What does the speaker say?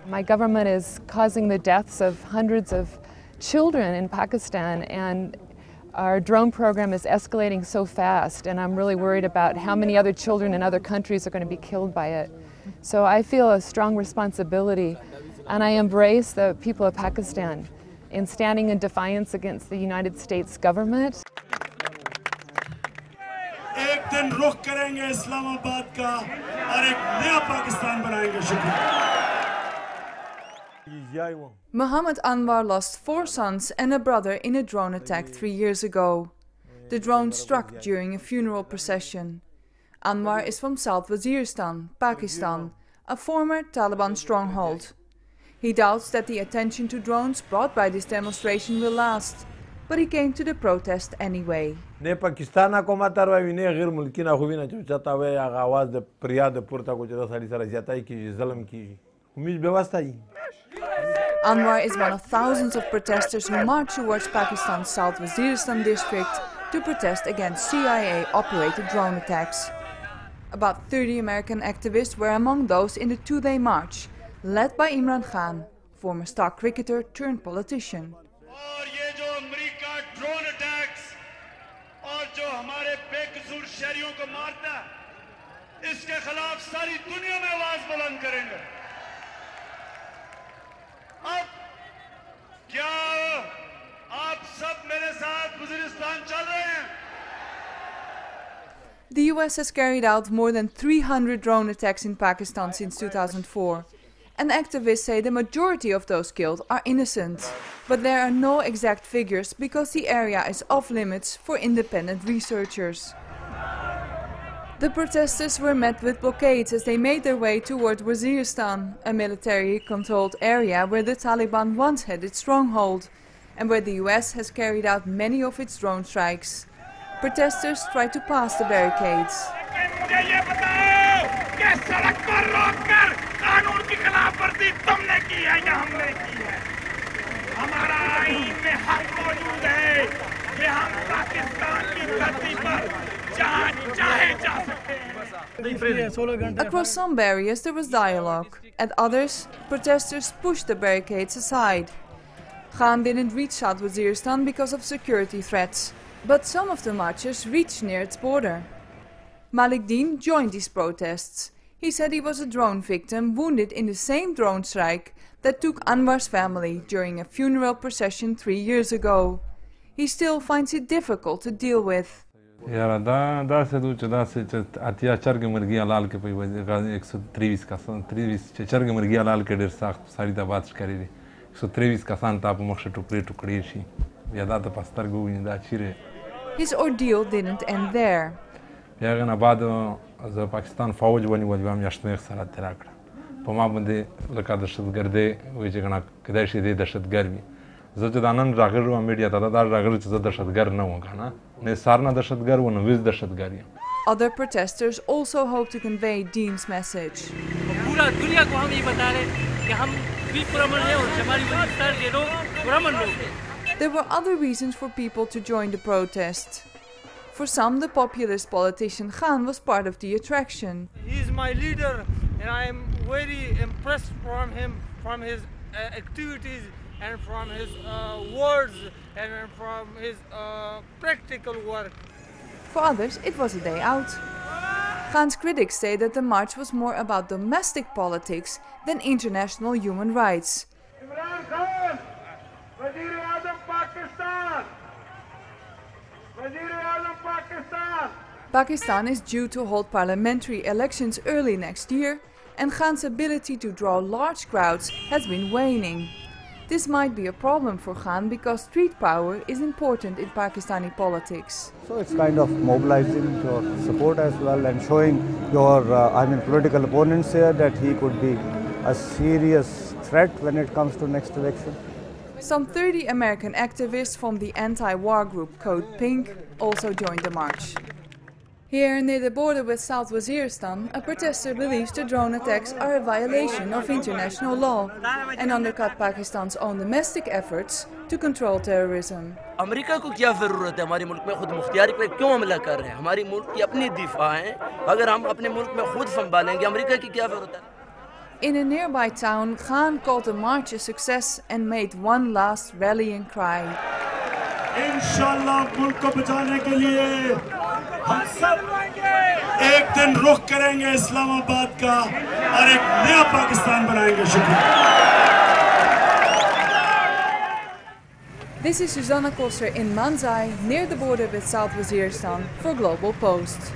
My government is causing the deaths of hundreds of children in Pakistan, and our drone program is escalating so fast, and I'm really worried about how many other children in other countries are going to be killed by it. So I feel a strong responsibility, and I embrace the people of Pakistan in standing in defiance against the United States government. एक दिन रुख करेंगे इस्लामाबाद का और एक नया पाकिस्तान बनाएंगे। शुक्रिया। Muhammad Anwar lost 4 sons and a brother in a drone attack 3 years ago. The drone struck during a funeral procession. Anwar is from South Waziristan, Pakistan, a former Taliban stronghold. He doubts that the attention to drones brought by this demonstration will last, but he came to the protest anyway. Ne Pakistan ko matarwa ne ghair mulki na khubi na chata we आवाज de priyad purta ko jara sari sara jatai ki zulm ki umis vyavastha hi. Anwar is one of thousands of protesters who marched towards Pakistan's South Waziristan district to protest against CIA-operated drone attacks. About 30 American activists were among those in the 2-day march, led by Imran Khan, former star cricketer turned politician. The US has carried out more than 300 drone attacks in Pakistan since 2004. And activists say the majority of those killed are innocent. But there are no exact figures because the area is off limits for independent researchers. The protesters were met with blockades as they made their way toward Waziristan, a military-controlled area where the Taliban once had its stronghold, and where the US has carried out many of its drone strikes. Protesters tried to pass the barricades. Across some barriers there was dialogue. At others, protesters pushed the barricades aside. Khan didn't reach South Waziristan because of security threats, but some of the marchers reached near its border. Malik Deen joined these protests. He said he was a drone victim wounded in the same drone strike that took Anwar's family during a funeral procession 3 years ago. He still finds it difficult to deal with. यार दा से दो चौदह से अतिया चरग मुर्गियाँ लाल के पे 123 का 123 चरग मुर्गियाँ लाल के डेर साख सारी दा बात करी 123 का सान ताप मक्ष टुकड़े टुकड़े शी यादा तो पस्तर गो दा चिरे. His ordeal didn't end there. यार ना बाद ज़ पाकिस्तान फौज बनी वजबाम यश्तने खसारत तेराकड़ा पमा बंदे लका दशतगर्दे वही जगह कदाइशी दे दशतगर्मी ज़जदानन रागर रो मीडिया तादा दार रागर चीज़ दशतगर न होगा ना ने सारना दशतगर वो नवीज़ दशतगरियाँ. Other protesters also hope to convey Dean's message. पूरा दुनिया को हम ये बता रहे कि हम भी पुरमन हैं और हमारी वजीफदार के लोग पुरमन लोग हैं. There were other reasons for people to join the protest. For some, the populist politician Khan was part of the attraction. He is my leader, and I am very impressed from him, from his activities, and from his words, and from his practical work. For others, it was a day out. Khan's critics say that the march was more about domestic politics than international human rights. Imran Khan, Wazir-e-Azam Pakistan. Wazir-e-Azam Pakistan. Pakistan is due to hold parliamentary elections early next year, and Khan's ability to draw large crowds has been waning. This might be a problem for Khan because street power is important in Pakistani politics. So it's kind of mobilizing your support as well and showing your political opponents here that he could be a serious threat when it comes to next election. Some 30 American activists from the anti-war group Code Pink also joined the march. Here near the border with South Waziristan, a protester believes the drone attacks are a violation of international law and undercut Pakistan's own domestic efforts to control terrorism. America को क्या ज़रूरत है हमारे मुल्क में खुद मुख्तियारी पे क्यों हमला कर रहे हैं? हमारी मुल्क की अपनी दिफा है. अगर हम अपने मुल्क में खुद संभालेंगे अमेरिका की क्या ज़रूरत है? In a nearby town, Khan called the march a success and made one last rallying cry. इंशाल्लाह मुल्क को बचाने के लिए हम सब एक दिन रुख करेंगे इस्लामाबाद का और एक नया पाकिस्तान बनाएंगे। शुक्रिया। This is Susanna Kosser in Manzai, near the border with South Waziristan, for Global Post.